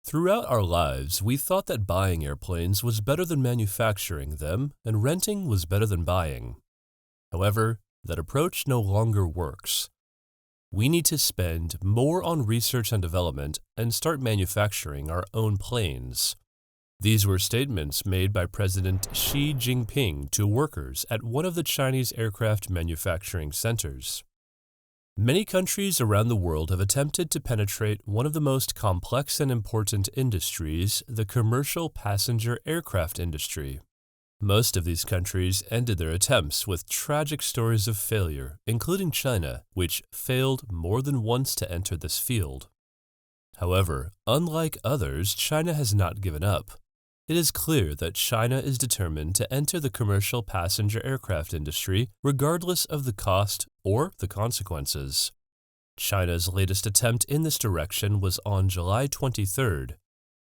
Throughout our lives, we thought that buying airplanes was better than manufacturing them, and renting was better than buying. However, that approach no longer works. We need to spend more on research and development and start manufacturing our own planes. These were statements made by President Xi Jinping to workers at one of the Chinese aircraft manufacturing centers. Many countries around the world have attempted to penetrate one of the most complex and important industries, the commercial passenger aircraft industry. Most of these countries ended their attempts with tragic stories of failure, including China, which failed more than once to enter this field. However, unlike others, China has not given up. It is clear that China is determined to enter the commercial passenger aircraft industry regardless of the cost or the consequences. China's latest attempt in this direction was on July 23rd.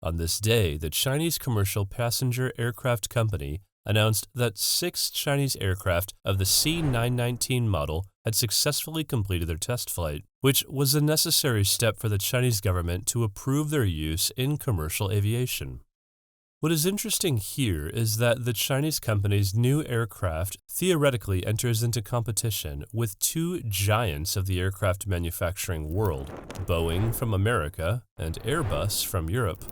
On this day, the Chinese commercial passenger aircraft company announced that 6 Chinese aircraft of the C919 model had successfully completed their test flight, which was a necessary step for the Chinese government to approve their use in commercial aviation. What is interesting here is that the Chinese company's new aircraft theoretically enters into competition with 2 giants of the aircraft manufacturing world, Boeing from America and Airbus from Europe.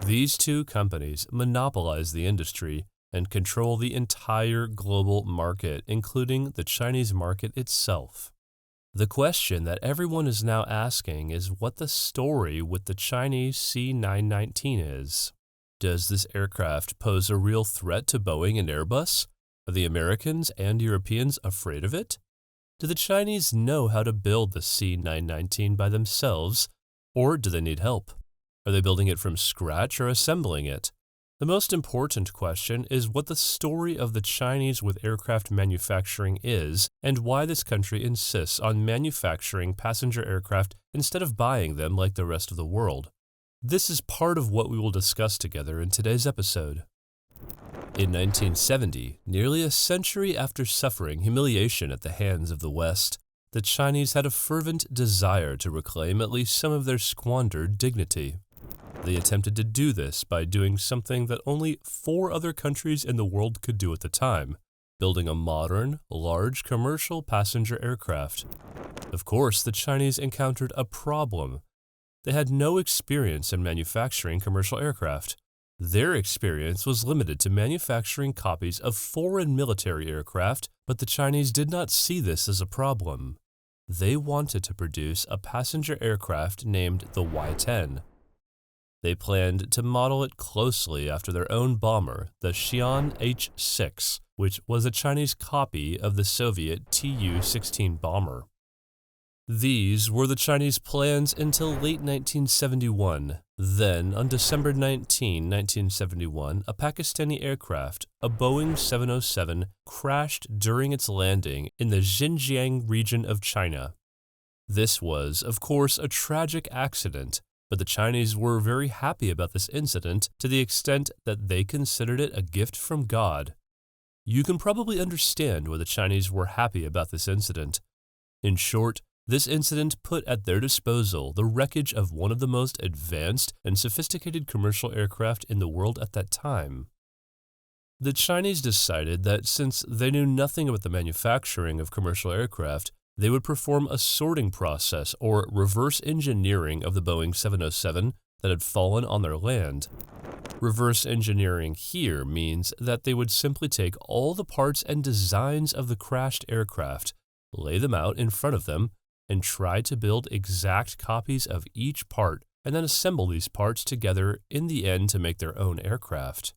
These 2 companies monopolize the industry and control the entire global market, including the Chinese market itself. The question that everyone is now asking is what the story with the Chinese C919 is. Does this aircraft pose a real threat to Boeing and Airbus? Are the Americans and Europeans afraid of it? Do the Chinese know how to build the C919 by themselves, or do they need help? Are they building it from scratch or assembling it? The most important question is what the story of the Chinese with aircraft manufacturing is and why this country insists on manufacturing passenger aircraft instead of buying them like the rest of the world. This is part of what we will discuss together in today's episode. In 1970, nearly a century after suffering humiliation at the hands of the West, the Chinese had a fervent desire to reclaim at least some of their squandered dignity. They attempted to do this by doing something that only 4 other countries in the world could do at the time, building a modern, large commercial passenger aircraft. Of course, the Chinese encountered a problem. They had no experience in manufacturing commercial aircraft. Their experience was limited to manufacturing copies of foreign military aircraft, but the Chinese did not see this as a problem. They wanted to produce a passenger aircraft named the Y-10. They planned to model it closely after their own bomber, the Xi'an H-6, which was a Chinese copy of the Soviet Tu-16 bomber. These were the Chinese plans until late 1971. Then, on December 19, 1971, a Pakistani aircraft, a Boeing 707, crashed during its landing in the Xinjiang region of China. This was, of course, a tragic accident, but the Chinese were very happy about this incident to the extent that they considered it a gift from God. You can probably understand why the Chinese were happy about this incident. In short, this incident put at their disposal the wreckage of one of the most advanced and sophisticated commercial aircraft in the world at that time. The Chinese decided that since they knew nothing about the manufacturing of commercial aircraft, they would perform a sorting process or reverse engineering of the Boeing 707 that had fallen on their land. Reverse engineering here means that they would simply take all the parts and designs of the crashed aircraft, lay them out in front of them, and try to build exact copies of each part and then assemble these parts together in the end to make their own aircraft.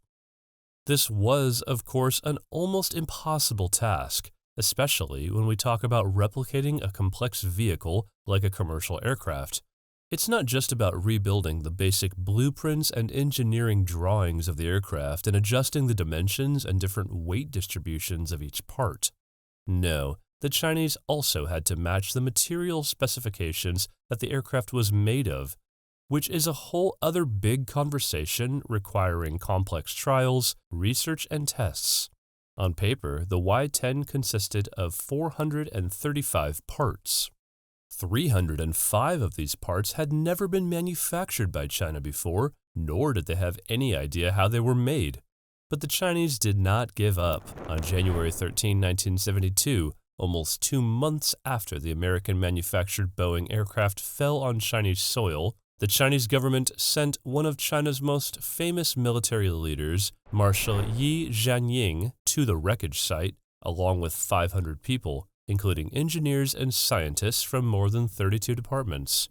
This was, of course, an almost impossible task, especially when we talk about replicating a complex vehicle like a commercial aircraft. It's not just about rebuilding the basic blueprints and engineering drawings of the aircraft and adjusting the dimensions and different weight distributions of each part. No, the Chinese also had to match the material specifications that the aircraft was made of, which is a whole other big conversation requiring complex trials, research, and tests. On paper, the Y-10 consisted of 435 parts. 305 of these parts had never been manufactured by China before, nor did they have any idea how they were made. But the Chinese did not give up. On January 13, 1972, almost 2 months after the American-manufactured Boeing aircraft fell on Chinese soil, the Chinese government sent one of China's most famous military leaders, Marshal Yi Jianying, to the wreckage site, along with 500 people, including engineers and scientists from more than 32 departments.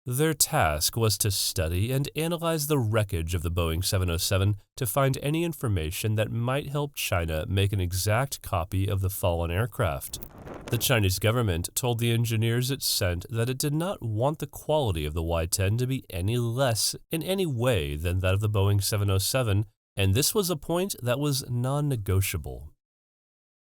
Their task was to study and analyze the wreckage of the Boeing 707 to find any information that might help China make an exact copy of the fallen aircraft. The Chinese government told the engineers it sent that it did not want the quality of the Y-10 to be any less in any way than that of the Boeing 707, and this was a point that was non-negotiable.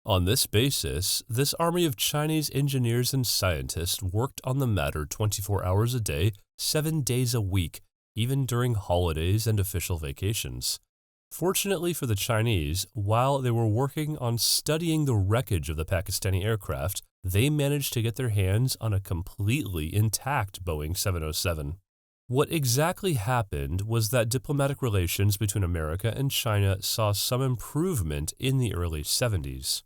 On this basis, this army of Chinese engineers and scientists worked on the matter 24 hours a day, 7 days a week, even during holidays and official vacations. Fortunately for the Chinese, while they were working on studying the wreckage of the Pakistani aircraft, they managed to get their hands on a completely intact Boeing 707. What exactly happened was that diplomatic relations between America and China saw some improvement in the early 70s.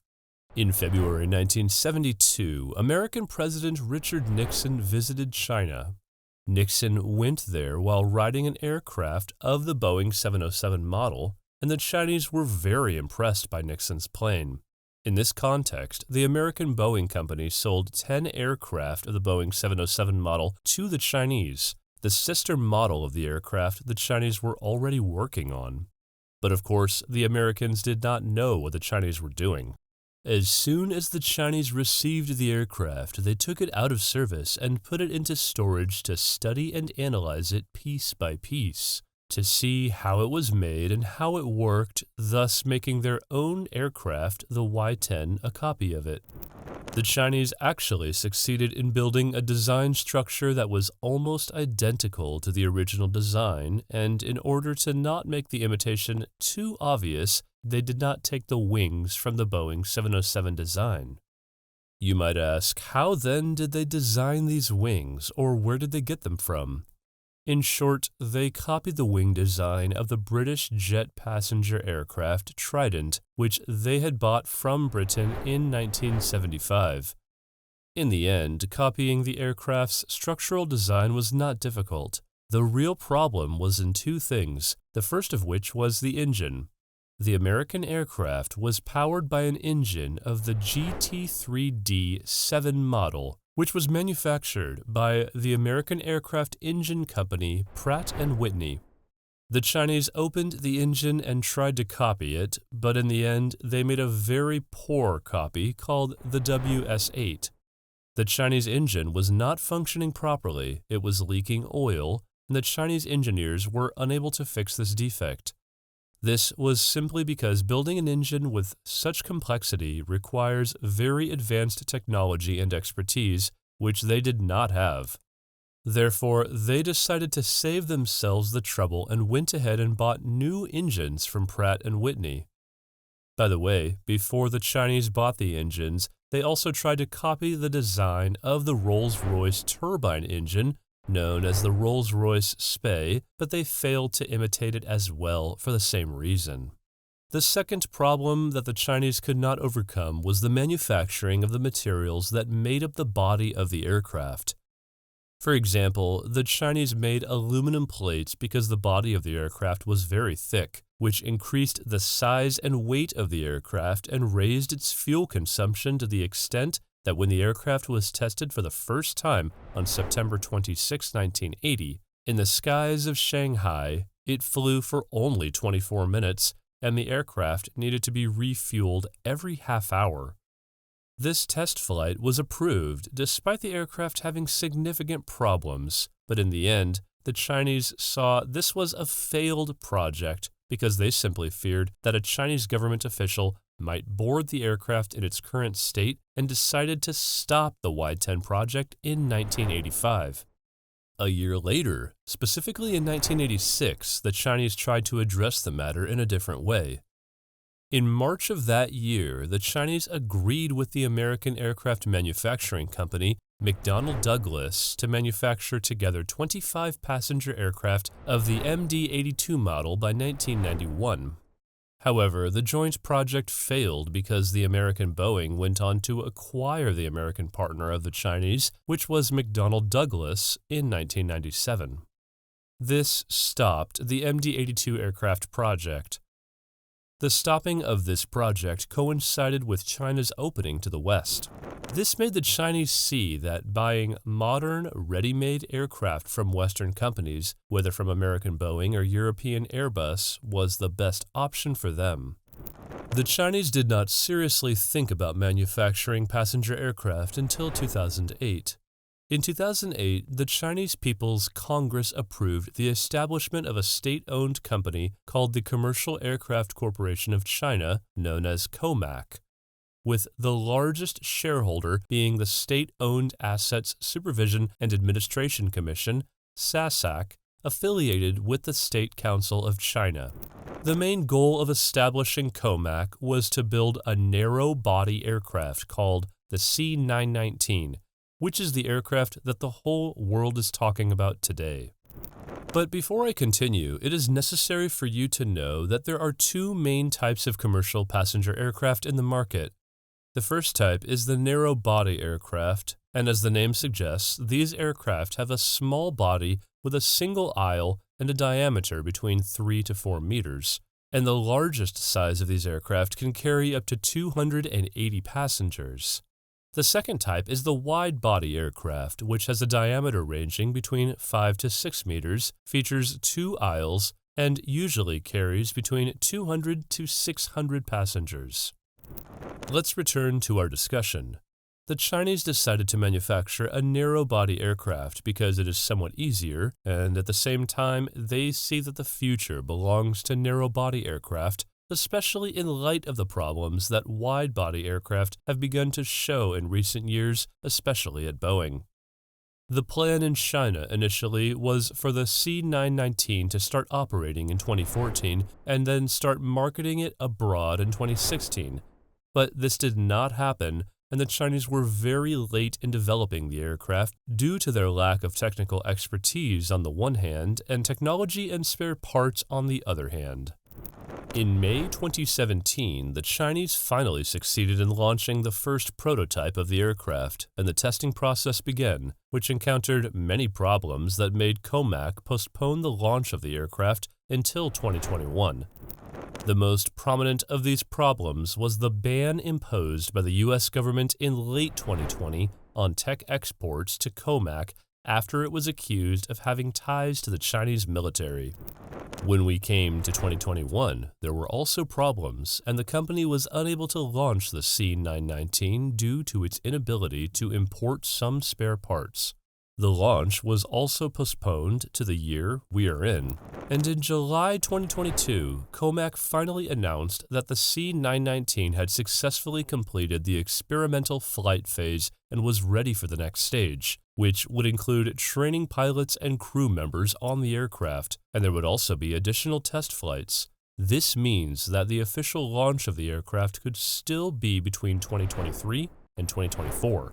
In February 1972, American President Richard Nixon visited China. Nixon went there while riding an aircraft of the Boeing 707 model, and the Chinese were very impressed by Nixon's plane. In this context, the American Boeing company sold 10 aircraft of the Boeing 707 model to the Chinese, the sister model of the aircraft the Chinese were already working on. But of course, the Americans did not know what the Chinese were doing. As soon as the Chinese received the aircraft, they took it out of service and put it into storage to study and analyze it piece by piece, to see how it was made and how it worked, thus making their own aircraft, the Y-10, a copy of it. The Chinese actually succeeded in building a design structure that was almost identical to the original design, and in order to not make the imitation too obvious, they did not take the wings from the Boeing 707 design. You might ask, how then did they design these wings, or where did they get them from? In short, they copied the wing design of the British jet passenger aircraft Trident, which they had bought from Britain in 1975. In the end, copying the aircraft's structural design was not difficult. The real problem was in two things, the first of which was the engine. The American aircraft was powered by an engine of the GT3D-7 model, which was manufactured by the American Aircraft Engine Company Pratt & Whitney. The Chinese opened the engine and tried to copy it, but in the end they made a very poor copy called the WS-8. The Chinese engine was not functioning properly, it was leaking oil, and the Chinese engineers were unable to fix this defect. This was simply because building an engine with such complexity requires very advanced technology and expertise, which they did not have. Therefore, they decided to save themselves the trouble and went ahead and bought new engines from Pratt & Whitney. By the way, before the Chinese bought the engines, they also tried to copy the design of the Rolls-Royce turbine engine, known as the Rolls-Royce Spey, but they failed to imitate it as well for the same reason. The second problem that the Chinese could not overcome was the manufacturing of the materials that made up the body of the aircraft. For example, the Chinese made aluminum plates because the body of the aircraft was very thick, which increased the size and weight of the aircraft and raised its fuel consumption to the extent that when the aircraft was tested for the first time on September 26, 1980, in the skies of Shanghai, it flew for only 24 minutes, and the aircraft needed to be refueled every half hour. This test flight was approved despite the aircraft having significant problems, but in the end, the Chinese saw this was a failed project because they simply feared that a Chinese government official might board the aircraft in its current state and decided to stop the Y-10 project in 1985. A year later, specifically in 1986, the Chinese tried to address the matter in a different way. In March of that year, the Chinese agreed with the American Aircraft Manufacturing Company McDonnell Douglas to manufacture together 25 passenger aircraft of the MD-82 model by 1991. However, the joint project failed because the American Boeing went on to acquire the American partner of the Chinese, which was McDonnell Douglas, in 1997. This stopped the MD-82 aircraft project. The stopping of this project coincided with China's opening to the West. This made the Chinese see that buying modern, ready-made aircraft from Western companies, whether from American Boeing or European Airbus, was the best option for them. The Chinese did not seriously think about manufacturing passenger aircraft until 2008. In 2008, the Chinese People's Congress approved the establishment of a state-owned company called the Commercial Aircraft Corporation of China, known as COMAC, with the largest shareholder being the State-Owned Assets Supervision and Administration Commission, SASAC, affiliated with the State Council of China. The main goal of establishing COMAC was to build a narrow-body aircraft called the C919, which is the aircraft that the whole world is talking about today. But before I continue, it is necessary for you to know that there are two main types of commercial passenger aircraft in the market. The first type is the narrow-body aircraft, and as the name suggests, these aircraft have a small body with a single aisle and a diameter between 3 to 4 meters, and the largest size of these aircraft can carry up to 280 passengers. The second type is the wide-body aircraft, which has a diameter ranging between 5 to 6 meters, features 2 aisles, and usually carries between 200 to 600 passengers. Let's return to our discussion. The Chinese decided to manufacture a narrow-body aircraft because it is somewhat easier, and at the same time, they see that the future belongs to narrow-body aircraft, especially in light of the problems that wide-body aircraft have begun to show in recent years, especially at Boeing. The plan in China initially was for the C919 to start operating in 2014 and then start marketing it abroad in 2016. But this did not happen, and the Chinese were very late in developing the aircraft due to their lack of technical expertise on the one hand and technology and spare parts on the other hand. In May 2017, the Chinese finally succeeded in launching the first prototype of the aircraft, and the testing process began, which encountered many problems that made COMAC postpone the launch of the aircraft until 2021. The most prominent of these problems was the ban imposed by the U.S. government in late 2020 on tech exports to COMAC after it was accused of having ties to the Chinese military. When we came to 2021, there were also problems, and the company was unable to launch the C919 due to its inability to import some spare parts. The launch was also postponed to the year we are in, and in July 2022, COMAC finally announced that the C919 had successfully completed the experimental flight phase and was ready for the next stage, which would include training pilots and crew members on the aircraft, and there would also be additional test flights. This means that the official launch of the aircraft could still be between 2023 and 2024.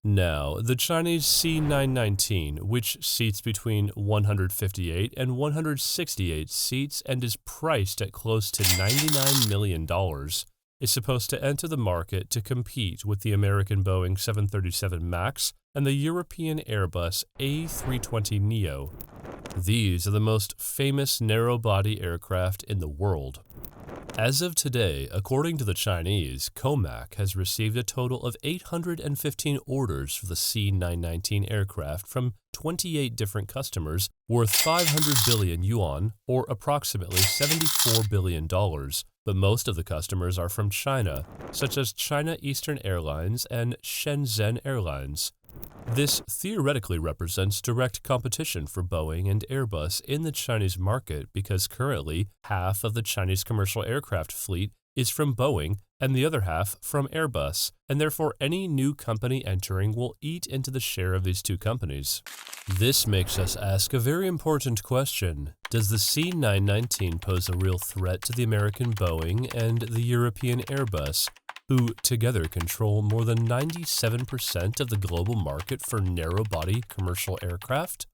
Now, the Chinese C919, which seats between 158 and 168 seats and is priced at close to $99 million, is supposed to enter the market to compete with the American Boeing 737 MAX and the European Airbus A320neo. These are the most famous narrow-body aircraft in the world. As of today, according to the Chinese, COMAC has received a total of 815 orders for the C919 aircraft from 28 different customers worth 500 billion yuan, or approximately $74 billion, but most of the customers are from China, such as China Eastern Airlines and Shenzhen Airlines. This theoretically represents direct competition for Boeing and Airbus in the Chinese market because currently half of the Chinese commercial aircraft fleet is from Boeing and the other half from Airbus, and therefore any new company entering will eat into the share of these two companies. This makes us ask a very important question. Does the C919 pose a real threat to the American Boeing and the European Airbus? who together control more than 97% of the global market for narrow-body commercial aircraft?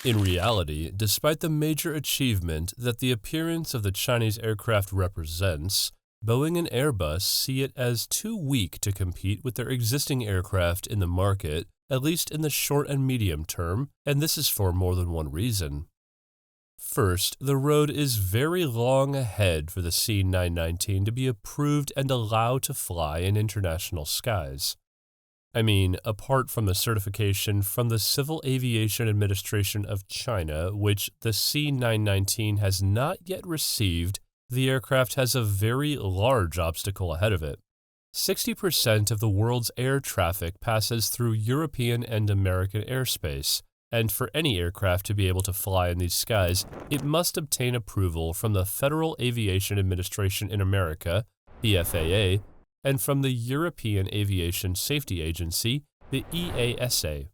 In reality, despite the major achievement that the appearance of the Chinese aircraft represents, Boeing and Airbus see it as too weak to compete with their existing aircraft in the market, at least in the short and medium term, and this is for more than one reason. First, the road is very long ahead for the C919 to be approved and allowed to fly in international skies. I mean, apart from the certification from the Civil Aviation Administration of China, which the C919 has not yet received, the aircraft has a very large obstacle ahead of it. 60% of the world's air traffic passes through European and American airspace, and for any aircraft to be able to fly in these skies, it must obtain approval from the Federal Aviation Administration in America, the FAA, and from the European Aviation Safety Agency, the EASA.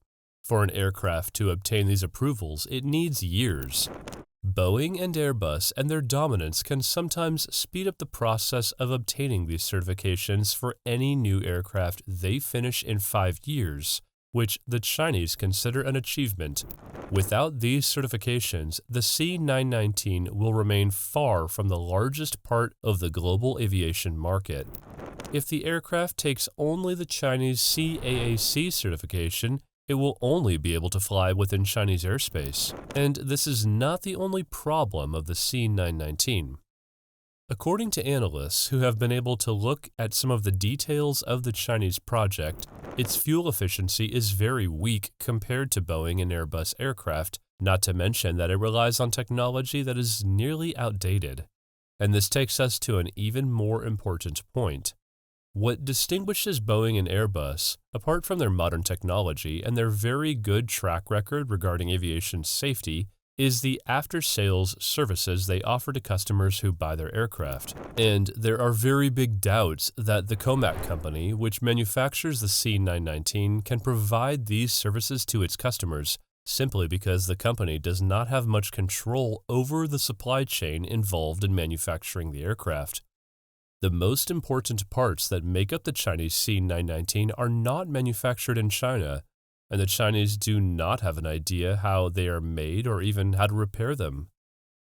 For an aircraft to obtain these approvals, it needs years. Boeing and Airbus and their dominance can sometimes speed up the process of obtaining these certifications for any new aircraft they finish in 5 years, which the Chinese consider an achievement. Without these certifications, the C919 will remain far from the largest part of the global aviation market. If the aircraft takes only the Chinese CAAC certification, it will only be able to fly within Chinese airspace. And this is not the only problem of the C919. According to analysts who have been able to look at some of the details of the Chinese project, its fuel efficiency is very weak compared to Boeing and Airbus aircraft, not to mention that it relies on technology that is nearly outdated. And this takes us to an even more important point. What distinguishes Boeing and Airbus, apart from their modern technology and their very good track record regarding aviation safety, is the after-sales services they offer to customers who buy their aircraft. And there are very big doubts that the COMAC company, which manufactures the C919, can provide these services to its customers, simply because the company does not have much control over the supply chain involved in manufacturing the aircraft. The most important parts that make up the Chinese C919 are not manufactured in China, and the Chinese do not have an idea how they are made or even how to repair them.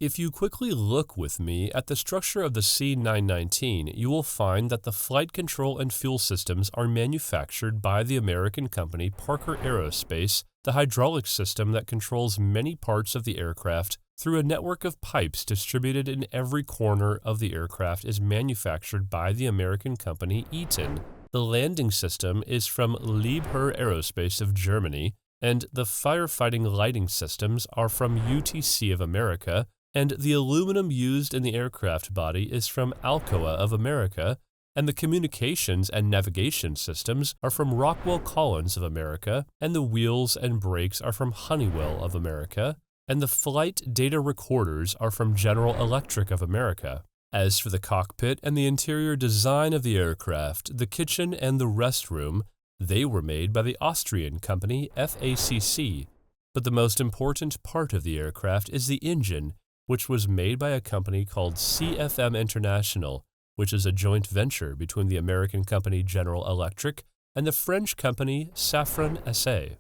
If you quickly look with me at the structure of the C919, you will find that the flight control and fuel systems are manufactured by the American company Parker Aerospace, the hydraulic system that controls many parts of the aircraft through a network of pipes distributed in every corner of the aircraft is manufactured by the American company Eaton. The landing system is from Liebherr Aerospace of Germany, and the firefighting lighting systems are from UTC of America, and the aluminum used in the aircraft body is from Alcoa of America, and the communications and navigation systems are from Rockwell Collins of America, and the wheels and brakes are from Honeywell of America, and the flight data recorders are from General Electric of America. As for the cockpit and the interior design of the aircraft, the kitchen and the restroom, they were made by the Austrian company FACC. But the most important part of the aircraft is the engine, which was made by a company called CFM International, which is a joint venture between the American company General Electric and the French company Safran SA.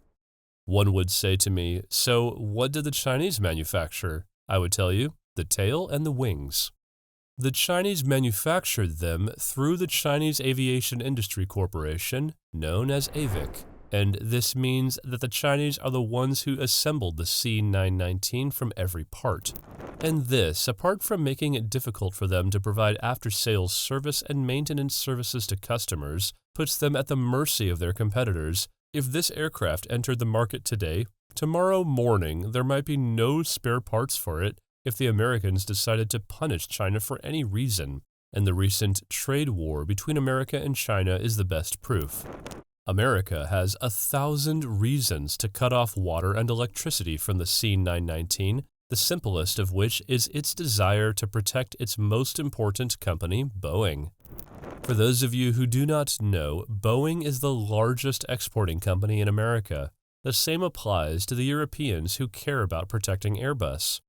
One would say to me, so what did the Chinese manufacture? I would tell you, the tail and the wings. The Chinese manufactured them through the Chinese Aviation Industry Corporation, known as AVIC, and this means that the Chinese are the ones who assembled the C919 from every part. And this, apart from making it difficult for them to provide after-sales service and maintenance services to customers, puts them at the mercy of their competitors. If this aircraft entered the market today, tomorrow morning there might be no spare parts for it if the Americans decided to punish China for any reason, and the recent trade war between America and China is the best proof. America has 1,000 reasons to cut off water and electricity from the C919, the simplest of which is its desire to protect its most important company, Boeing. For those of you who do not know, Boeing is the largest exporting company in America. The same applies to the Europeans who care about protecting Airbus.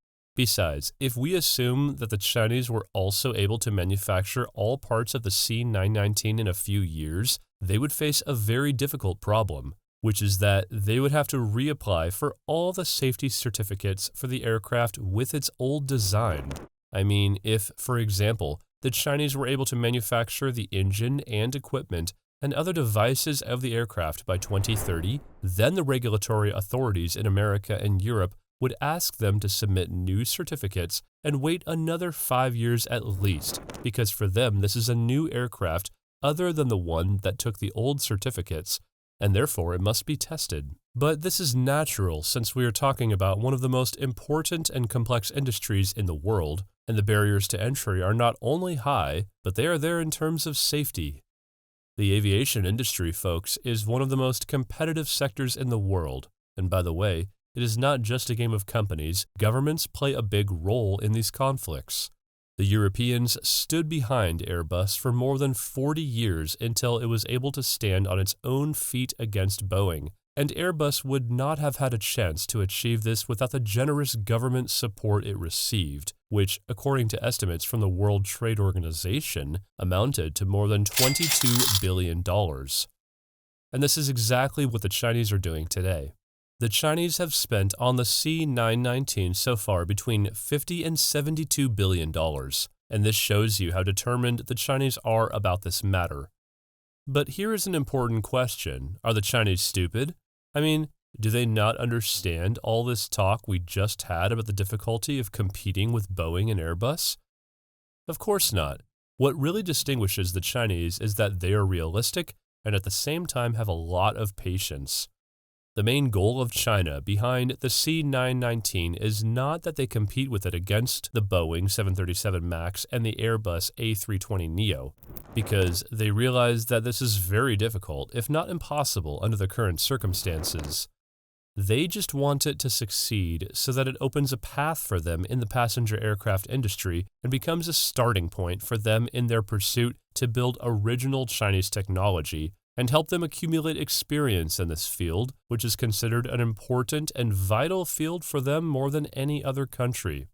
Besides, if we assume that the Chinese were also able to manufacture all parts of the C919 in a few years, they would face a very difficult problem, which is that they would have to reapply for all the safety certificates for the aircraft with its old design. I mean, if, for example, the Chinese were able to manufacture the engine and equipment and other devices of the aircraft by 2030, then the regulatory authorities in America and Europe would ask them to submit new certificates and wait another 5 years at least, because for them this is a new aircraft other than the one that took the old certificates, and therefore it must be tested. But this is natural since we are talking about one of the most important and complex industries in the world, and the barriers to entry are not only high, but they are there in terms of safety. The aviation industry, folks, is one of the most competitive sectors in the world, and by the way, it is not just a game of companies. Governments play a big role in these conflicts. The Europeans stood behind Airbus for more than 40 years until it was able to stand on its own feet against Boeing, and Airbus would not have had a chance to achieve this without the generous government support it received, which, according to estimates from the World Trade Organization, amounted to more than $22 billion. And this is exactly what the Chinese are doing today. The Chinese have spent on the C919 so far between $50 and $72 billion, and this shows you how determined the Chinese are about this matter. But here is an important question. Are the Chinese stupid? I mean, do they not understand all this talk we just had about the difficulty of competing with Boeing and Airbus? Of course not. What really distinguishes the Chinese is that they are realistic and at the same time have a lot of patience. The main goal of China behind the C919 is not that they compete with it against the Boeing 737 MAX and the Airbus A320neo, because they realize that this is very difficult, if not impossible, under the current circumstances. They just want it to succeed so that it opens a path for them in the passenger aircraft industry and becomes a starting point for them in their pursuit to build original Chinese technology and help them accumulate experience in this field, which is considered an important and vital field for them more than any other country.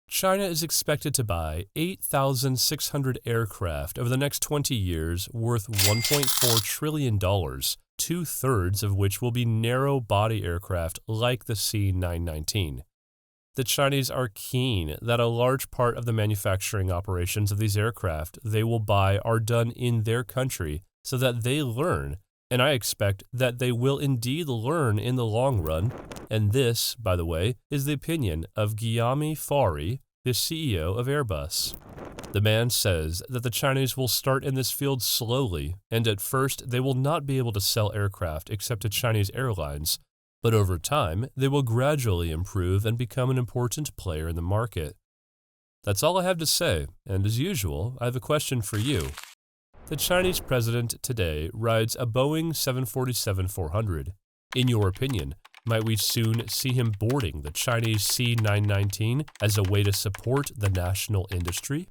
China is expected to buy 8,600 aircraft over the next 20 years worth $1.4 trillion, two-thirds of which will be narrow-body aircraft like the C919. The Chinese are keen that a large part of the manufacturing operations of these aircraft they will buy are done in their country, so that they learn, and I expect that they will indeed learn in the long run, and this, by the way, is the opinion of Guillaume Faury, the CEO of Airbus. The man says that the Chinese will start in this field slowly, and at first they will not be able to sell aircraft except to Chinese airlines, but over time they will gradually improve and become an important player in the market. That's all I have to say, and as usual, I have a question for you. The Chinese president today rides a Boeing 747-400. In your opinion, might we soon see him boarding the Chinese C919 as a way to support the national industry?